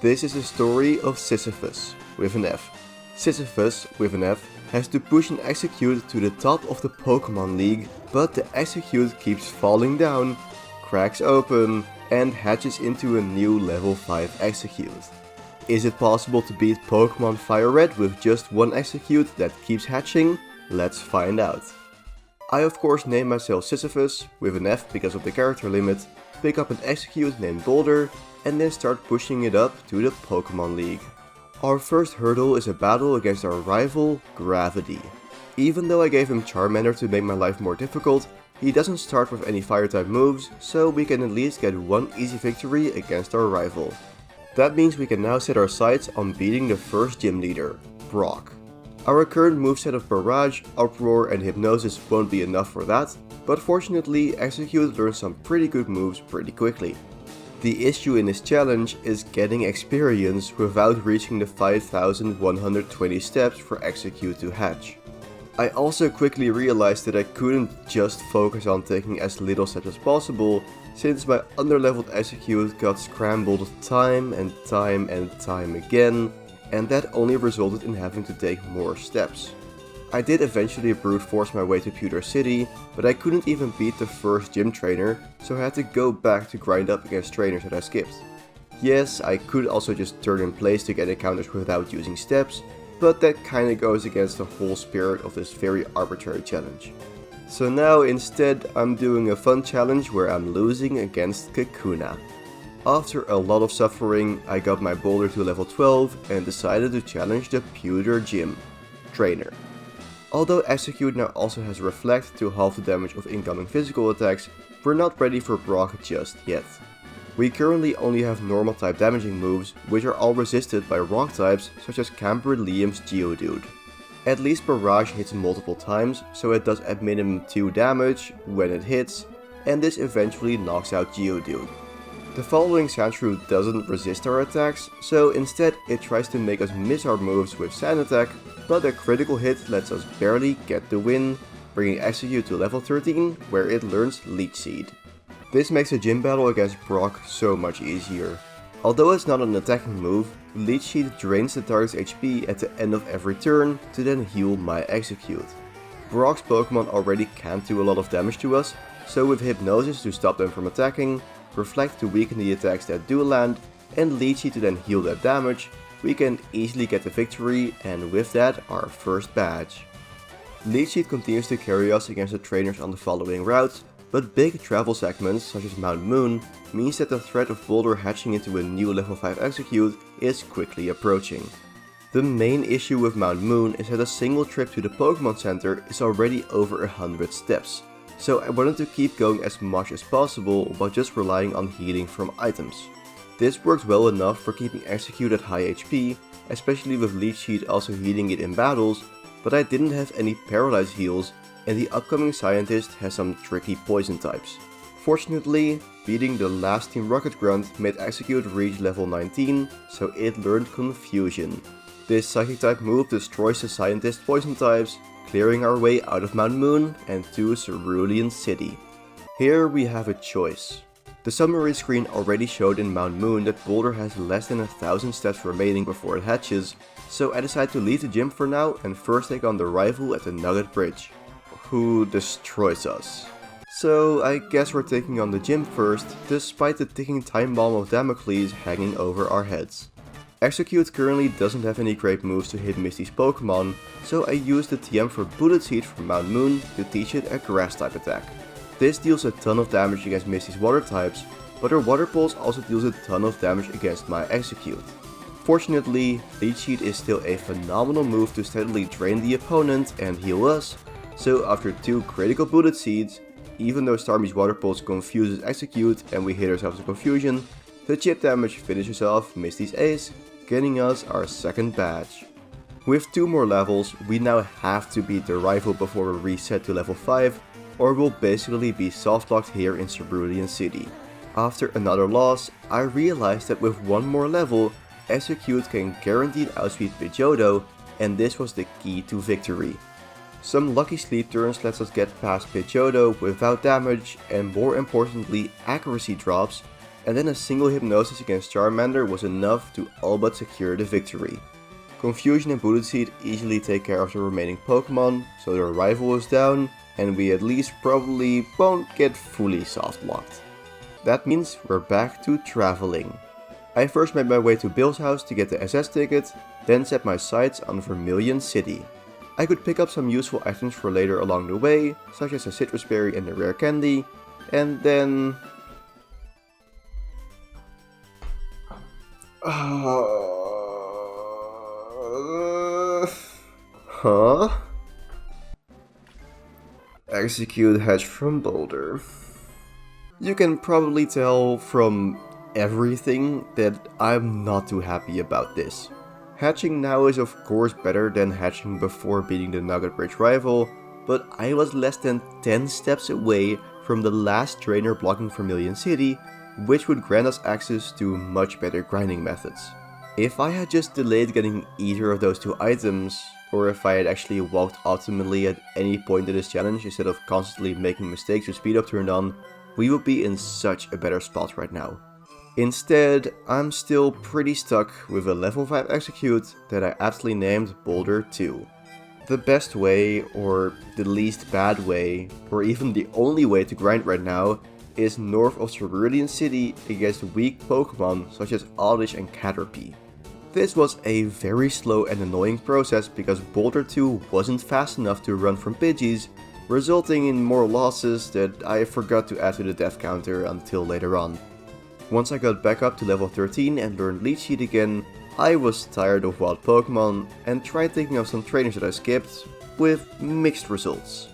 This is the story of Sisyphus, with an F. Sisyphus, with an F, has to push an Exeggcute to the top of the Pokemon League, but the Exeggcute keeps falling down, cracks open, and hatches into a new level 5 Exeggcute. Is it possible to beat Pokemon FireRed with just one Exeggcute that keeps hatching? Let's find out. I of course name myself Sisyphus, with an F because of the character limit, pick up an Exeggcute named Boulder, and then start pushing it up to the Pokemon League. Our first hurdle is a battle against our rival, Gravity. Even though I gave him Charmander to make my life more difficult, he doesn't start with any fire type moves, so we can at least get one easy victory against our rival. That means we can now set our sights on beating the first gym leader, Brock. Our current moveset of Barrage, Uproar and Hypnosis won't be enough for that, but fortunately Exeggcute learns some pretty good moves pretty quickly. The issue in this challenge is getting experience without reaching the 5120 steps for Exeggcute to hatch. I also quickly realized that I couldn't just focus on taking as little steps as possible, since my underleveled Exeggcute got scrambled time and time again, and that only resulted in having to take more steps. I did eventually brute force my way to Pewter City, but I couldn't even beat the first gym trainer, so I had to go back to grind up against trainers that I skipped. Yes, I could also just turn in place to get encounters without using steps, but that kinda goes against the whole spirit of this very arbitrary challenge. So now instead I'm doing a fun challenge where I'm losing against Kakuna. After a lot of suffering, I got my Boulder to level 12 and decided to challenge the Pewter Gym trainer. Although Exeggcute now also has Reflect to halve the damage of incoming physical attacks, we're not ready for Brock just yet. We currently only have normal type damaging moves, which are all resisted by rock types such as Camper Liam's Geodude. At least Barrage hits multiple times, so it does at minimum 2 damage when it hits, and this eventually knocks out Geodude. The following Sandshrew doesn't resist our attacks, so instead it tries to make us miss our moves with Sand Attack, but a critical hit lets us barely get the win, bringing Exeggcute to level 13, where it learns Leech Seed. This makes a gym battle against Brock so much easier. Although it's not an attacking move, Leech Seed drains the target's HP at the end of every turn to then heal my Exeggcute. Brock's Pokemon already can't do a lot of damage to us, so with Hypnosis to stop them from attacking, Reflect to weaken the attacks that do land, and Leech Seed to then heal that damage, we can easily get the victory, and with that, our first badge. Leech Seed continues to carry us against the trainers on the following routes, but big travel segments such as Mount Moon means that the threat of Boulder hatching into a new level 5 Exeggcute is quickly approaching. The main issue with Mount Moon is that a single trip to the Pokemon Center is already over 100 steps, so I wanted to keep going as much as possible while just relying on healing from items. This works well enough for keeping Exeggcute at high HP, especially with Leech Seed also healing it in battles, but I didn't have any Paralyze heals, and the upcoming Scientist has some tricky poison types. Fortunately, beating the last Team Rocket Grunt made Exeggcute reach level 19, so it learned Confusion. This Psychic type move destroys the Scientist poison types, clearing our way out of Mount Moon and to Cerulean City. Here we have a choice. The summary screen already showed in Mount Moon that Boulder has less than 1000 steps remaining before it hatches, so I decide to leave the gym for now and first take on the rival at the Nugget Bridge, who destroys us. So I guess we're taking on the gym first, despite the ticking time bomb of Damocles hanging over our heads. Exeggcute currently doesn't have any great moves to hit Misty's Pokemon, so I use the TM for Bullet Seed from Mount Moon to teach it a Grass type attack. This deals a ton of damage against Misty's water types, but her Water Pulse also deals a ton of damage against my Exeggcute. Fortunately, Leech Seed is still a phenomenal move to steadily drain the opponent and heal us, so after 2 critical Bullet Seeds, even though Starmie's Water Pulse confuses Exeggcute and we hit ourselves in Confusion, the chip damage finishes off Misty's ace, getting us our second badge. With 2 more levels, we now have to beat the rival before we reset to level 5, or we'll basically be softlocked here in Cerulean City. After another loss, I realized that with 1 more level, Exeggcute can guaranteed outspeed Pidgeotto, and this was the key to victory. Some lucky sleep turns lets us get past Pidgeotto without damage, and more importantly accuracy drops, and then a single hypnosis against Charmander was enough to all but secure the victory. Confusion and Bullet Seed easily take care of the remaining Pokemon, so their rival is down, and we at least probably won't get fully soft locked. That means we're back to traveling. I first made my way to Bill's house to get the SS ticket, then set my sights on Vermilion City. I could pick up some useful items for later along the way, such as a citrus berry and a rare candy, and then... Huh? Exeggcute hatched from Boulder. You can probably tell from everything that I'm not too happy about this. Hatching now is of course better than hatching before beating the Nugget Bridge rival, but I was less than 10 steps away from the last trainer blocking Vermilion City, which would grant us access to much better grinding methods. If I had just delayed getting either of those two items, or if I had actually walked optimally at any point in this challenge instead of constantly making mistakes with speed up turned on, we would be in such a better spot right now. Instead, I'm still pretty stuck with a level 5 Exeggcute that I aptly named Boulder 2. The best way, or the least bad way, or even the only way to grind right now is north of Cerulean City against weak Pokemon such as Oddish and Caterpie. This was a very slow and annoying process because Boulder 2 wasn't fast enough to run from Pidgeys, resulting in more losses that I forgot to add to the death counter until later on. Once I got back up to level 13 and learned Leech Seed again, I was tired of wild Pokemon and tried thinking of some trainers that I skipped, with mixed results.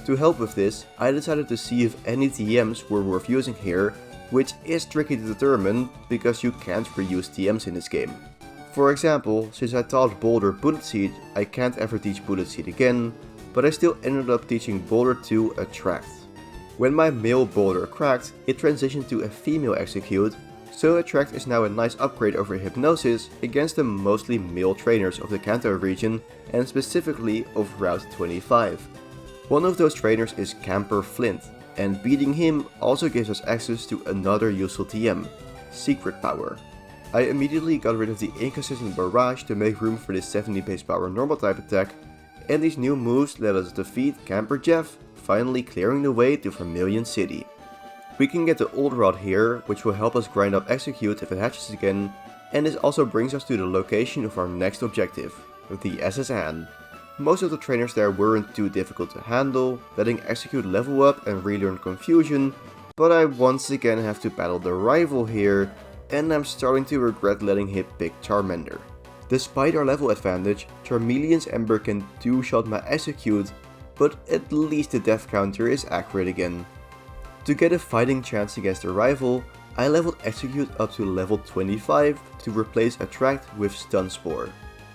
To help with this, I decided to see if any TMs were worth using here, which is tricky to determine because you can't reuse TMs in this game. For example, since I taught Boulder Bullet Seed, I can't ever teach Bullet Seed again, but I still ended up teaching Boulder 2 Attract. When my male Boulder cracked, it transitioned to a female Exeggcute, so Attract is now a nice upgrade over Hypnosis against the mostly male trainers of the Kanto region and specifically of Route 25. One of those trainers is Camper Flint, and beating him also gives us access to another useful TM, Secret Power. I immediately got rid of the inconsistent Barrage to make room for this 70 base power normal type attack, and these new moves let us defeat Camper Jeff, finally clearing the way to Vermilion City. We can get the old rod here, which will help us grind up Exeggcute if it hatches again, and this also brings us to the location of our next objective, the SS Anne. Most of the trainers there weren't too difficult to handle, letting Exeggcute level up and relearn Confusion, but I once again have to battle the rival here, and I'm starting to regret letting him pick Charmander. Despite our level advantage, Charmeleon's Ember can two-shot my Exeggcute, but at least the death counter is accurate again. To get a fighting chance against the rival, I leveled Exeggcute up to level 25 to replace Attract with Stun Spore.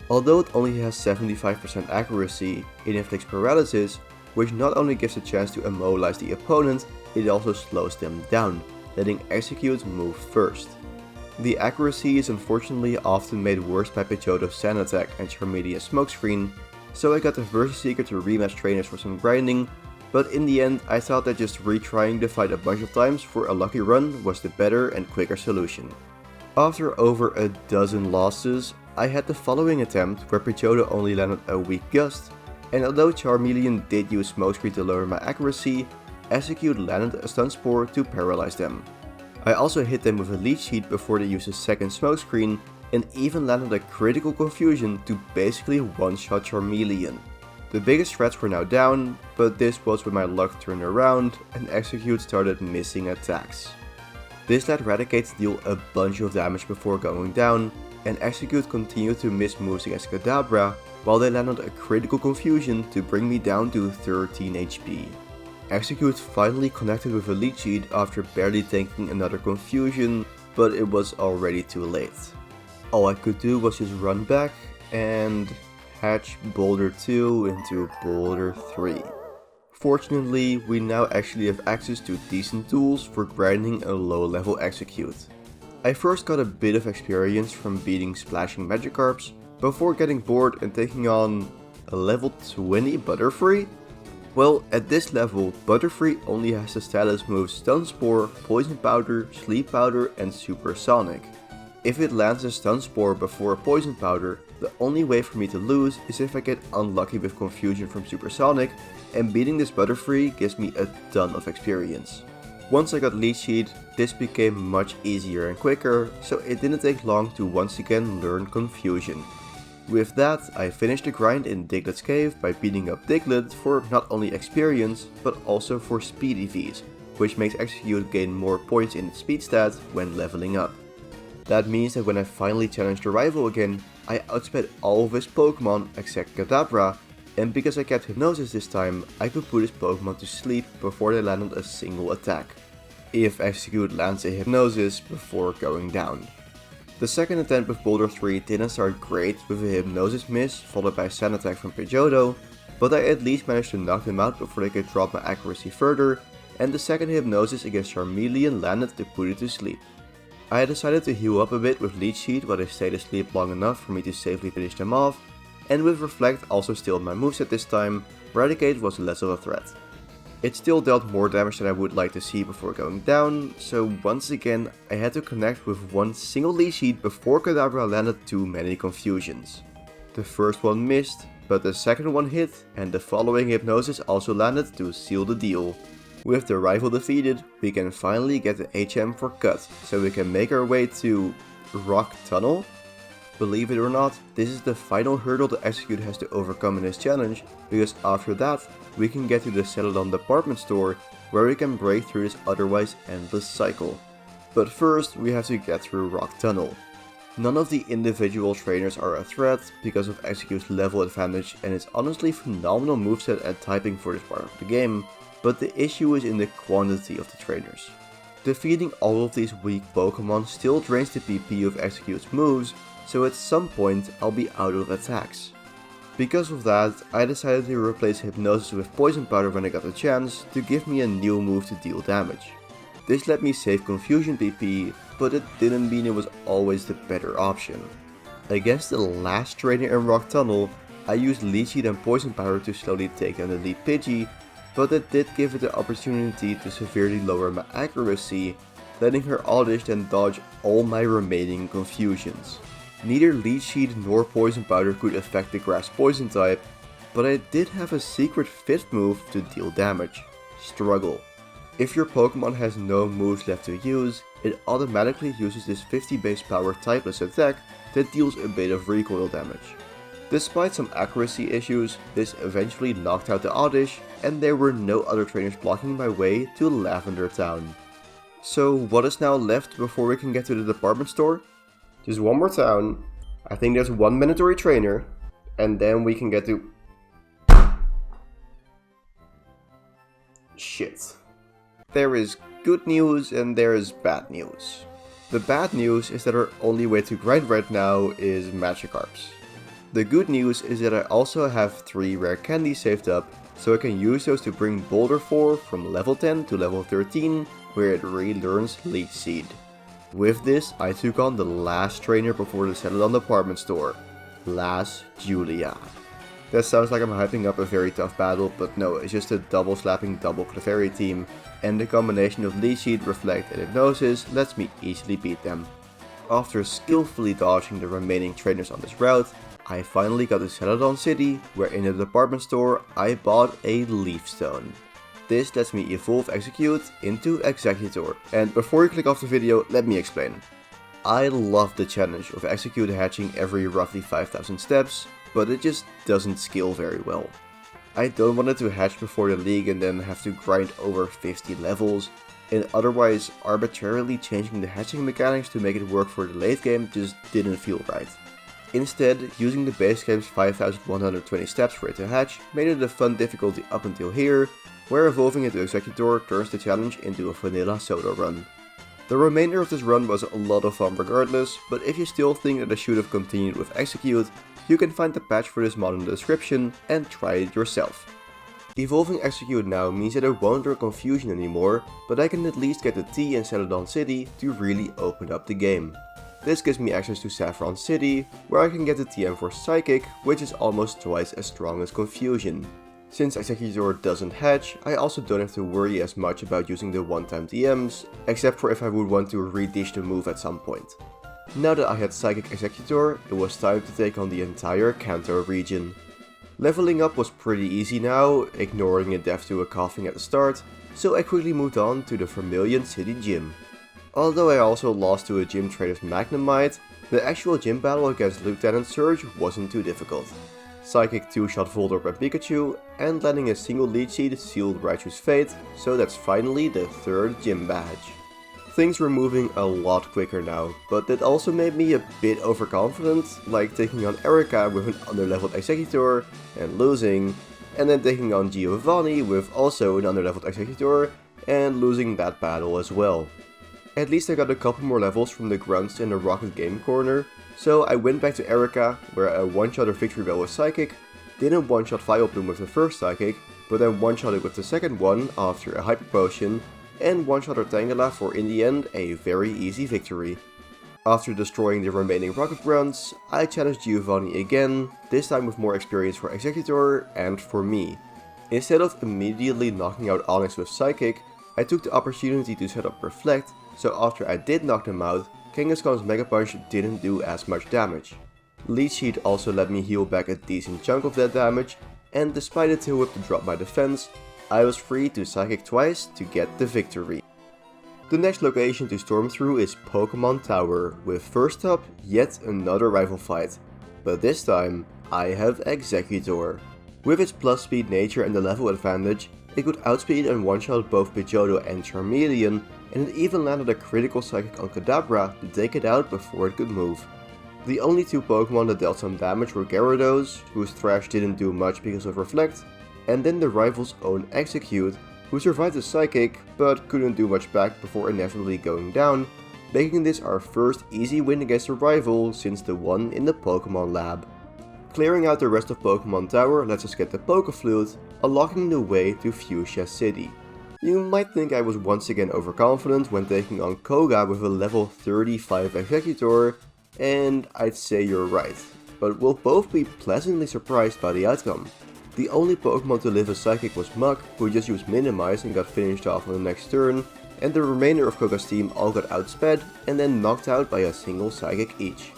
Although it only has 75% accuracy, it inflicts paralysis, which not only gives a chance to immobilize the opponent, it also slows them down, letting Exeggcute move first. The accuracy is unfortunately often made worse by Pidgeotto's Sand Attack and Charmeleon's Smokescreen, so I got the Versus Seeker to rematch trainers for some grinding, but in the end I thought that just retrying the fight a bunch of times for a lucky run was the better and quicker solution. After over a dozen losses, I had the following attempt where Pidgeotto only landed a weak Gust, and although Charmeleon did use Smokescreen to lower my accuracy, Exeggcute landed a Stun Spore to paralyze them. I also hit them with a Leech Seed before they used a second Smokescreen, and even landed a critical Confusion to basically one-shot Charmeleon. The biggest threats were now down, but this was when my luck turned around and Exeggcute started missing attacks. This let Raticate deal a bunch of damage before going down, and Exeggcute continued to miss moves against Kadabra, while they landed a critical Confusion to bring me down to 13 HP. Exeggcute finally connected with a Leech Seed after barely tanking another Confusion, but it was already too late. All I could do was just run back and hatch Boulder 2 into Boulder 3. Fortunately, we now actually have access to decent tools for grinding a low level Exeggcute. I first got a bit of experience from beating Splashing Magikarps before getting bored and taking on a level 20 Butterfree. Well, at this level, Butterfree only has the status moves Stun Spore, Poison Powder, Sleep Powder and Supersonic. If it lands a Stun Spore before a Poison Powder, the only way for me to lose is if I get unlucky with Confusion from Supersonic, and beating this Butterfree gives me a ton of experience. Once I got Leech Seed, this became much easier and quicker, so it didn't take long to once again learn Confusion. With that, I finished the grind in Diglett's Cave by beating up Diglett for not only experience, but also for speed EVs, which makes Exeggcute gain more points in its speed stat when leveling up. That means that when I finally challenged the rival again, I outsped all of his Pokemon except Kadabra, and because I kept Hypnosis this time, I could put his Pokemon to sleep before they landed a single attack, if Exeggcute lands a Hypnosis before going down. The second attempt with Boulder 3 didn't start great with a Hypnosis miss followed by Sand Attack from Pidgeotto, but I at least managed to knock them out before they could drop my accuracy further, and the second Hypnosis against Charmeleon landed to put it to sleep. I decided to heal up a bit with Leech Seed while they stayed asleep long enough for me to safely finish them off, and with Reflect also stilled my moveset this time, Eradicate was less of a threat. It still dealt more damage than I would like to see before going down, so once again I had to connect with one single Leech Seed before Kadabra landed too many Confusions. The first one missed, but the second one hit, and the following Hypnosis also landed to seal the deal. With the rival defeated, we can finally get the HM for Cut, so we can make our way to Rock Tunnel. Believe it or not, this is the final hurdle that Exeggcute has to overcome in this challenge, because after that, we can get to the Celadon department store, where we can break through this otherwise endless cycle. But first, we have to get through Rock Tunnel. None of the individual trainers are a threat because of Exeggute's level advantage and its honestly phenomenal moveset and typing for this part of the game, but the issue is in the quantity of the trainers. Defeating all of these weak Pokemon still drains the PP of Exeggute's moves, so at some point I'll be out of attacks. Because of that, I decided to replace Hypnosis with Poison Powder when I got the chance to give me a new move to deal damage. This let me save Confusion PP, but it didn't mean it was always the better option. Against the last trainer in Rock Tunnel, I used Leech Seed and Poison Powder to slowly take down the lead Pidgey, but it did give it the opportunity to severely lower my accuracy, letting her Oddish then dodge all my remaining Confusions. Neither Leech Seed nor Poison Powder could affect the Grass Poison type, but I did have a secret 5th move to deal damage: Struggle. If your Pokemon has no moves left to use, it automatically uses this 50 base power typeless attack that deals a bit of recoil damage. Despite some accuracy issues, this eventually knocked out the Oddish, and there were no other trainers blocking my way to Lavender Town. So what is now left before we can get to the department store? Just one more town, I think there's one mandatory trainer, and then we can get to... Shit. There is good news and there is bad news. The bad news is that our only way to grind right now is Magikarps. The good news is that I also have 3 rare candies saved up, so I can use those to bring Boulder 4 from level 10 to level 13, where it relearns Leech Seed. With this, I took on the last trainer before the Celadon department store, Las Julia. That sounds like I'm hyping up a very tough battle, but no, it's just a double slapping double Clefairy team, and the combination of Leech Seed, Reflect and Hypnosis lets me easily beat them. After skillfully dodging the remaining trainers on this route, I finally got to Celadon City, where in the department store I bought a Leaf Stone. This lets me evolve Exeggcute into Exeggutor, and before you click off the video, let me explain. I love the challenge of Exeggcute hatching every roughly 5,000 steps, but it just doesn't scale very well. I don't want it to hatch before the league and then have to grind over 50 levels, and otherwise arbitrarily changing the hatching mechanics to make it work for the late game just didn't feel right. Instead, using the base game's 5,120 steps for it to hatch made it a fun difficulty up until here, where evolving into Exeggutor turns the challenge into a vanilla solo run. The remainder of this run was a lot of fun regardless, but if you still think that I should have continued with Exeggcute, you can find the patch for this mod in the description and try it yourself. Evolving Exeggcute now means that I won't learn Confusion anymore, but I can at least get the T in Celadon City to really open up the game. This gives me access to Saffron City, where I can get the TM for Psychic, which is almost twice as strong as Confusion. Since Exeggutor doesn't hatch, I also don't have to worry as much about using the one-time TMs, except for if I would want to redish the move at some point. Now that I had Psychic Exeggutor, it was time to take on the entire Kanto region. Leveling up was pretty easy now, ignoring a death to a coughing at the start, so I quickly moved on to the Vermilion City Gym. Although I also lost to a gym trainer's Magnemite, the actual gym battle against Lieutenant Surge wasn't too difficult. Psychic 2-shot Voltorb and Pikachu, and landing a single lead seed sealed Raichu's fate, so that's finally the third gym badge. Things were moving a lot quicker now, but that also made me a bit overconfident, like taking on Erika with an underleveled Exeggutor and losing, and then taking on Giovanni with also an underleveled Exeggutor and losing that battle as well. At least I got a couple more levels from the grunts in the Rocket Game Corner, so I went back to Erika, where I one-shot her Victory Bell with Psychic, didn't one-shot Vileplume with the first Psychic, but then one-shot it with the second one after a Hyper Potion, and one-shot her Tangela for in the end a very easy victory. After destroying the remaining Rocket grunts, I challenged Giovanni again, this time with more experience for Exeggutor and for me. Instead of immediately knocking out Onyx with Psychic, I took the opportunity to set up Reflect, so after I did knock them out, Kangaskhan's Mega Punch didn't do as much damage. Leech Seed also let me heal back a decent chunk of that damage, and despite a Tail Whip to drop my defense, I was free to Psychic twice to get the victory. The next location to storm through is Pokemon Tower, with first up yet another rival fight, but this time I have Exeggutor. With its plus speed nature and the level advantage, it could outspeed and one-shot both Pidgeotto and Charmeleon, and it even landed a critical Psychic on Kadabra to take it out before it could move. The only two Pokemon that dealt some damage were Gyarados, whose Thrash didn't do much because of Reflect, and then the rival's own Exeggcute, who survived the Psychic but couldn't do much back before inevitably going down, making this our first easy win against a rival since the one in the Pokemon Lab. Clearing out the rest of Pokemon Tower lets us get the Pokeflute, unlocking the way to Fuchsia City. You might think I was once again overconfident when taking on Koga with a level 35 Exeggutor, and I'd say you're right, but we'll both be pleasantly surprised by the outcome. The only Pokemon to live a Psychic was Muk, who just used Minimize and got finished off on the next turn, and the remainder of Koga's team all got outsped and then knocked out by a single Psychic each.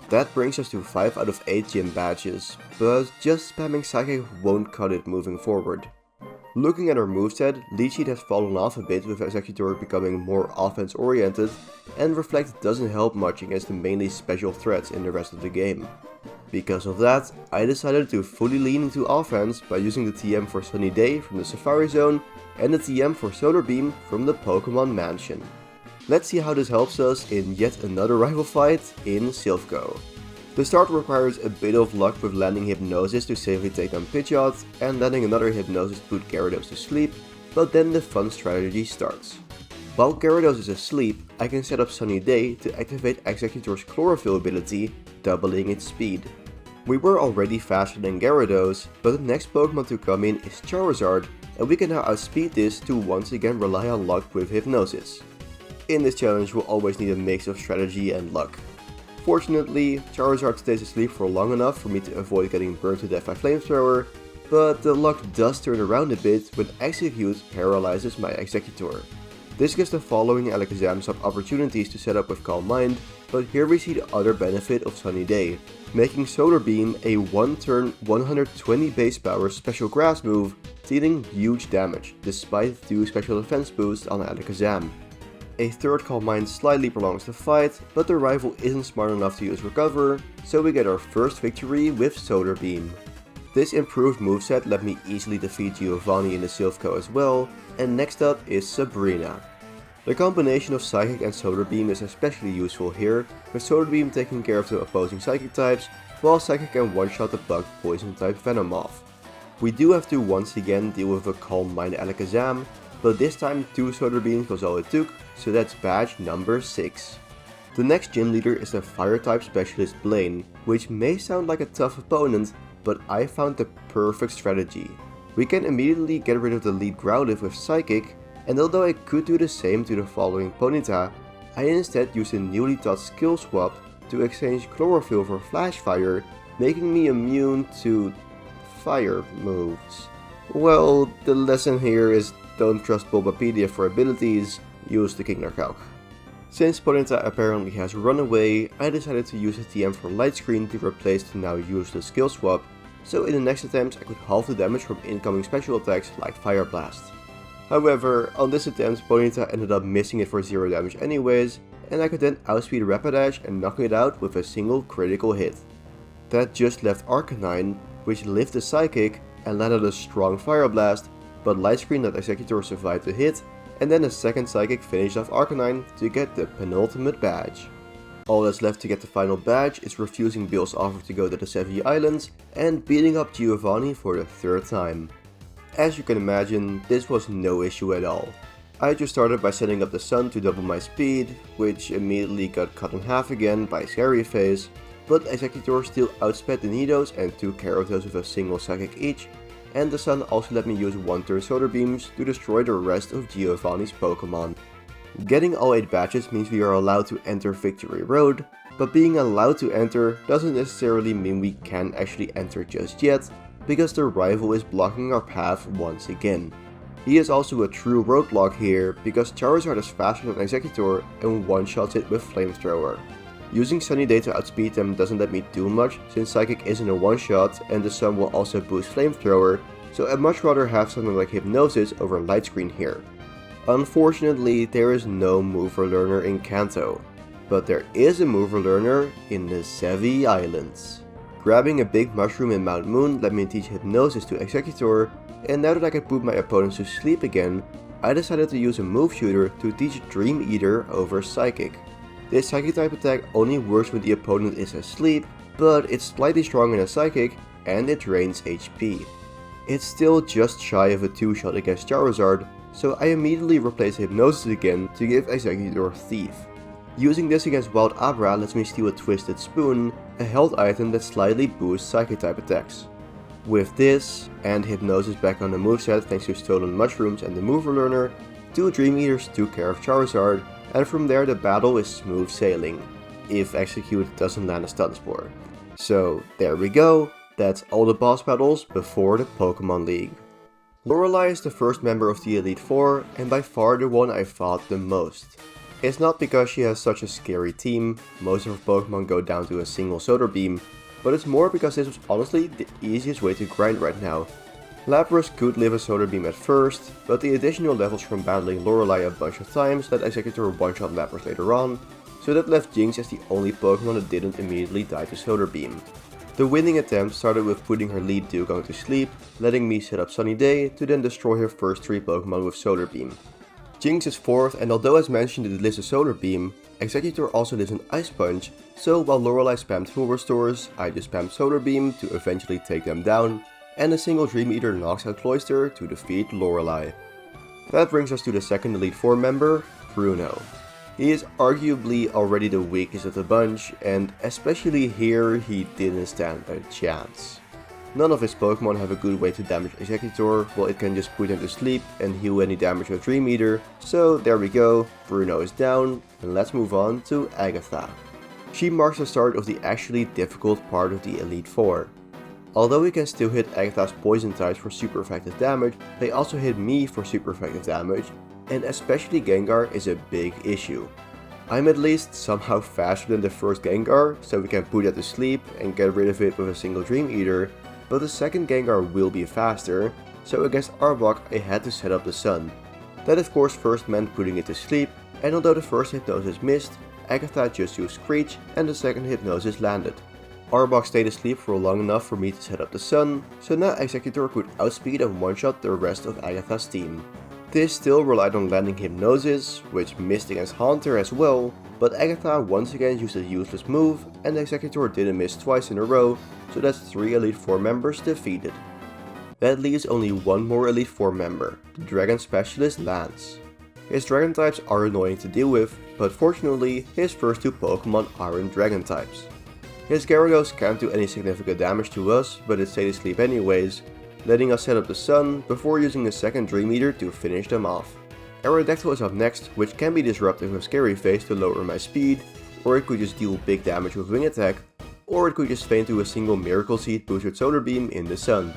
That brings us to 5 out of 8 gym badges, but just spamming Psychic won't cut it moving forward. Looking at her moveset, Leech Seed has fallen off a bit with Exeggutor becoming more offense oriented, and Reflect doesn't help much against the mainly special threats in the rest of the game. Because of that, I decided to fully lean into offense by using the TM for Sunny Day from the Safari Zone and the TM for Solar Beam from the Pokemon Mansion. Let's see how this helps us in yet another rival fight in Silphco. The start requires a bit of luck with landing Hypnosis to safely take on Pidgeot and landing another Hypnosis to put Gyarados to sleep, but then the fun strategy starts. While Gyarados is asleep, I can set up Sunny Day to activate Exeggutor's Chlorophyll ability, doubling its speed. We were already faster than Gyarados, but the next Pokemon to come in is Charizard, and we can now outspeed this to once again rely on luck with Hypnosis. In this challenge we'll always need a mix of strategy and luck. Fortunately, Charizard stays asleep for long enough for me to avoid getting burned to death by Flamethrower, but the luck does turn around a bit when Exeggcute paralyzes my Exeggutor. This gives the following Alakazam some opportunities to set up with Calm Mind, but here we see the other benefit of Sunny Day, making Solar Beam a 1-turn 120 base power special grass move, dealing huge damage, despite 2 special defense boosts on Alakazam. A third Calm Mind slightly prolongs the fight, but the rival isn't smart enough to use Recover, so we get our first victory with Solar Beam. This improved moveset let me easily defeat Giovanni in the Silphco as well, and next up is Sabrina. The combination of Psychic and Solar Beam is especially useful here, with Solar Beam taking care of the opposing Psychic types, while Psychic can one-shot the bug Poison type Venomoth. We do have to once again deal with a Calm Mind Alakazam, but this time 2 Solar Beams was all it took, so that's badge number 6. The next gym leader is the Fire type specialist Blaine, which may sound like a tough opponent, but I found the perfect strategy. We can immediately get rid of the lead Growlithe with Psychic, and although I could do the same to the following Ponyta, I instead used a newly taught skill swap to exchange Chlorophyll for Flash Fire, making me immune to fire moves. Well, the lesson here is don't trust Bulbapedia for abilities, use the Kinderkalk. Since Ponyta apparently has run away, I decided to use a TM for Light Screen to replace the now useless skill swap, so in the next attempt I could halve the damage from incoming special attacks like Fire Blast. However, on this attempt Ponyta ended up missing it for 0 damage anyways, and I could then outspeed Rapidash and knock it out with a single critical hit. That just left Arcanine, which lived the Psychic and landed a strong Fire Blast, but Light Screen let Exeggutor survive the hit, and then a second Psychic finished off Arcanine to get the penultimate badge. All that's left to get the final badge is refusing Bill's offer to go to the Sevii Islands and beating up Giovanni for the 3rd time. As you can imagine, this was no issue at all. I just started by setting up the sun to double my speed, which immediately got cut in half again by Scary Face, but Exeggutor still outsped the Nidos and took care of those with a single Psychic each, and the sun also let me use 1-turn Solar Beams to destroy the rest of Giovanni's Pokemon. Getting all 8 badges means we are allowed to enter Victory Road, but being allowed to enter doesn't necessarily mean we can actually enter just yet, because the rival is blocking our path once again. He is also a true roadblock here, because Charizard is faster than Exeggutor and one-shots it with Flamethrower. Using Sunny Day to outspeed them doesn't let me do much, since Psychic isn't a one-shot and the sun will also boost Flamethrower, so I'd much rather have something like Hypnosis over Light Screen here. Unfortunately, there is no Mover Learner in Kanto, but there is a Mover Learner in the Sevii Islands. Grabbing a big mushroom in Mount Moon let me teach Hypnosis to Exeggutor, and now that I can put my opponents to sleep again, I decided to use a move shooter to teach Dream Eater over Psychic. This Psychic type attack only works when the opponent is asleep, but it's slightly stronger than a Psychic and it drains HP. It's still just shy of a 2-shot against Charizard, so I immediately replace Hypnosis again to give Exeggutor Thief. Using this against Wild Abra lets me steal a Twisted Spoon, a health item that slightly boosts Psychic type attacks. With this, and Hypnosis back on the moveset thanks to Stolen Mushrooms and the Mover Learner, 2 Dream Eaters took care of Charizard, and from there the battle is smooth sailing, if Exeggcute doesn't land a Stun Spore. So there we go, that's all the boss battles before the Pokemon League. Lorelei is the first member of the Elite Four, and by far the one I fought the most. It's not because she has such a scary team, most of her Pokemon go down to a single Solar Beam, but it's more because this was honestly the easiest way to grind right now. Lapras could live a Solar Beam at first, but the additional levels from battling Lorelei a bunch of times let Exeggutor one-shot Lapras later on, so that left Jinx as the only Pokemon that didn't immediately die to Solar Beam. The winning attempt started with putting her lead Dugong to sleep, letting me set up Sunny Day to then destroy her first 3 Pokemon with Solar Beam. Jinx is 4th, and although as mentioned it lives a Solar Beam, Exeggutor also lives an Ice Punch, so while Lorelei spammed full restores, I just spammed Solar Beam to eventually take them down, and a single Dream Eater knocks out Cloyster to defeat Lorelei. That brings us to the second Elite Four member, Bruno. He is arguably already the weakest of the bunch, and especially here he didn't stand a chance. None of his Pokemon have a good way to damage Exeggutor, well it can just put him to sleep and heal any damage with Dream Eater, so there we go, Bruno is down, and let's move on to Agatha. She marks the start of the actually difficult part of the Elite Four. Although we can still hit Agatha's poison types for super effective damage, they also hit me for super effective damage, and especially Gengar is a big issue. I'm at least somehow faster than the first Gengar, so we can put it to sleep and get rid of it with a single Dream Eater, but the second Gengar will be faster, so against Arbok I had to set up the Sun. That of course first meant putting it to sleep, and although the first Hypnosis missed, Agatha just used Screech and the second Hypnosis landed. Arbok stayed asleep for long enough for me to set up the Sun, so now Exeggutor could outspeed and one-shot the rest of Agatha's team. This still relied on landing Hypnosis, which missed against Haunter as well, but Agatha once again used a useless move, and Exeggutor didn't miss twice in a row, so that's 3 Elite Four members defeated. That leaves only one more Elite Four member, the Dragon Specialist Lance. His Dragon types are annoying to deal with, but fortunately his first 2 Pokemon aren't Dragon types. His Gyarados can't do any significant damage to us, but it stayed asleep anyways, letting us set up the Sun before using a second Dream Eater to finish them off. Aerodactyl is up next, which can be disrupted with Scary Face to lower my speed, or it could just deal big damage with Wing Attack, or it could just feign to a single Miracle Seed boost with Solar Beam in the Sun.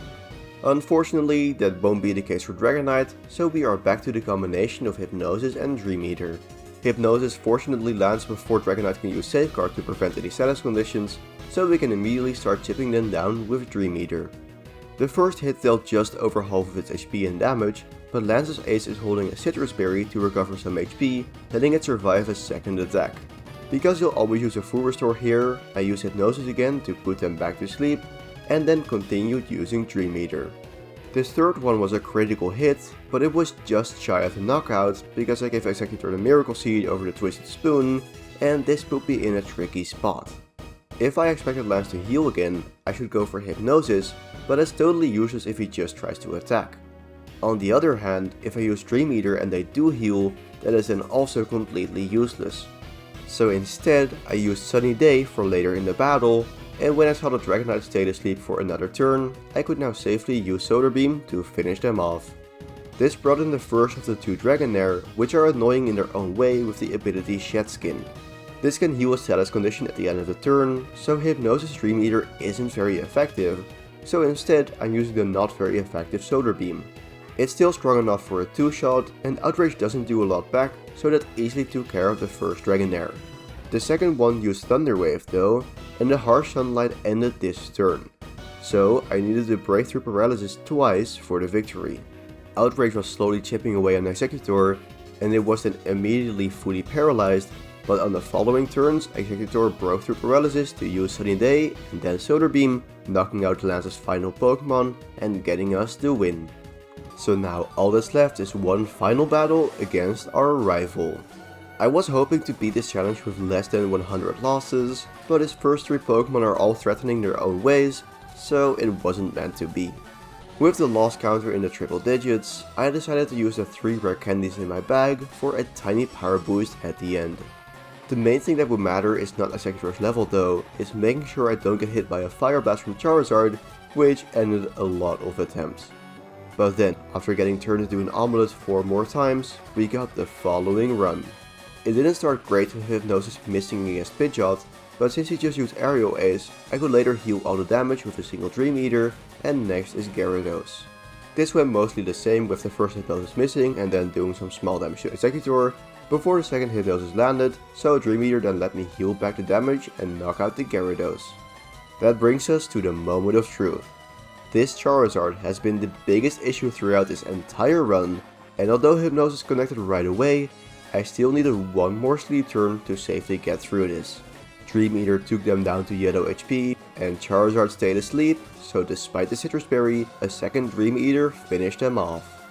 Unfortunately, that won't be the case for Dragonite, so we are back to the combination of Hypnosis and Dream Eater. Hypnosis fortunately lands before Dragonite can use Safeguard to prevent any status conditions, so we can immediately start chipping them down with Dream Eater. The first hit dealt just over half of its HP and damage, but Lance's ace is holding a Citrus Berry to recover some HP, letting it survive a second attack. Because you'll always use a full restore here, I use Hypnosis again to put them back to sleep, and then continued using Dream Eater. This third one was a critical hit, but it was just shy of a knockout because I gave Exeggcute the Miracle Seed over the Twisted Spoon, and this put me in a tricky spot. If I expected Lance to heal again, I should go for Hypnosis, but it's totally useless if he just tries to attack. On the other hand, if I use Dream Eater and they do heal, that is then also completely useless. So instead, I used Sunny Day for later in the battle, and when I saw the Dragonite stay asleep for another turn, I could now safely use Solar Beam to finish them off. This brought in the first of the two Dragonair, which are annoying in their own way with the ability Shed Skin. This can heal a status condition at the end of the turn, so Hypnosis Dream Eater isn't very effective, so instead I'm using the not very effective Solar Beam. It's still strong enough for a 2-shot, and Outrage doesn't do a lot back, so that easily took care of the first Dragonair. The second one used Thunder Wave though, and the Harsh Sunlight ended this turn, so I needed to break through Paralysis twice for the victory. Outrage was slowly chipping away on Exeggutor, and it was then immediately fully paralyzed, but on the following turns Exeggutor broke through Paralysis to use Sunny Day and then Solar Beam, knocking out Lance's final Pokemon and getting us the win. So now all that's left is one final battle against our rival. I was hoping to beat this challenge with less than 100 losses, but his first 3 Pokemon are all threatening their own ways, so it wasn't meant to be. With the loss counter in the triple digits, I decided to use the 3 rare candies in my bag for a tiny power boost at the end. The main thing that would matter is not Exeggutor's level though, it's making sure I don't get hit by a Fire Blast from Charizard, which ended a lot of attempts. But then, after getting turned into an omelet 4 more times, we got the following run. It didn't start great with Hypnosis missing against Pidgeot, but since he just used Aerial Ace, I could later heal all the damage with a single Dream Eater, and next is Gyarados. This went mostly the same with the first Hypnosis missing and then doing some small damage to Exeggutor, before the second Hypnosis landed, so Dream Eater then let me heal back the damage and knock out the Gyarados. That brings us to the moment of truth. This Charizard has been the biggest issue throughout this entire run, and although Hypnosis connected right away, I still needed one more sleep turn to safely get through this. Dream Eater took them down to yellow HP, and Charizard stayed asleep, so despite the Citrus Berry, a second Dream Eater finished them off.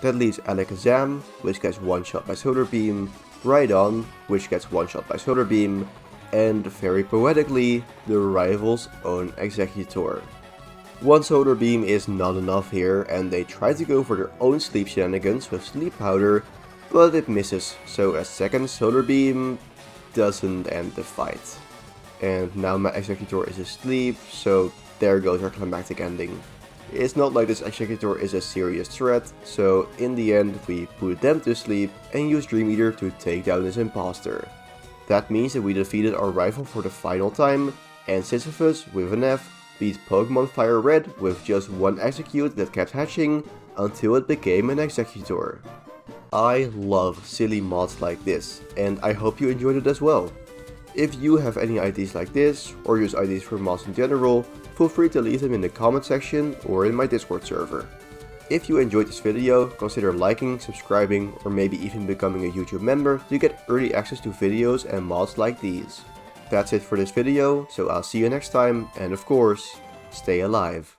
That leaves Alakazam, which gets one-shot by Solar Beam, Rhydon, which gets one-shot by Solar Beam, and very poetically, the rival's own Exeggutor. One Solar Beam is not enough here, and they try to go for their own sleep shenanigans with Sleep Powder, but it misses, so a second Solar Beam doesn't end the fight. And now my Exeggutor is asleep, so there goes our climactic ending. It's not like this Exeggutor is a serious threat, so in the end we put them to sleep and use Dream Eater to take down this imposter. That means that we defeated our rival for the final time, and Sisyphus, with an F, beat Pokemon FireRed with just one Exeggcute that kept hatching until it became an Exeggutor. I love silly mods like this, and I hope you enjoyed it as well. If you have any ideas like this, or use ideas for mods in general, feel free to leave them in the comment section or in my Discord server. If you enjoyed this video, consider liking, subscribing, or maybe even becoming a YouTube member to get early access to videos and mods like these. That's it for this video, so I'll see you next time, and of course, stay alive.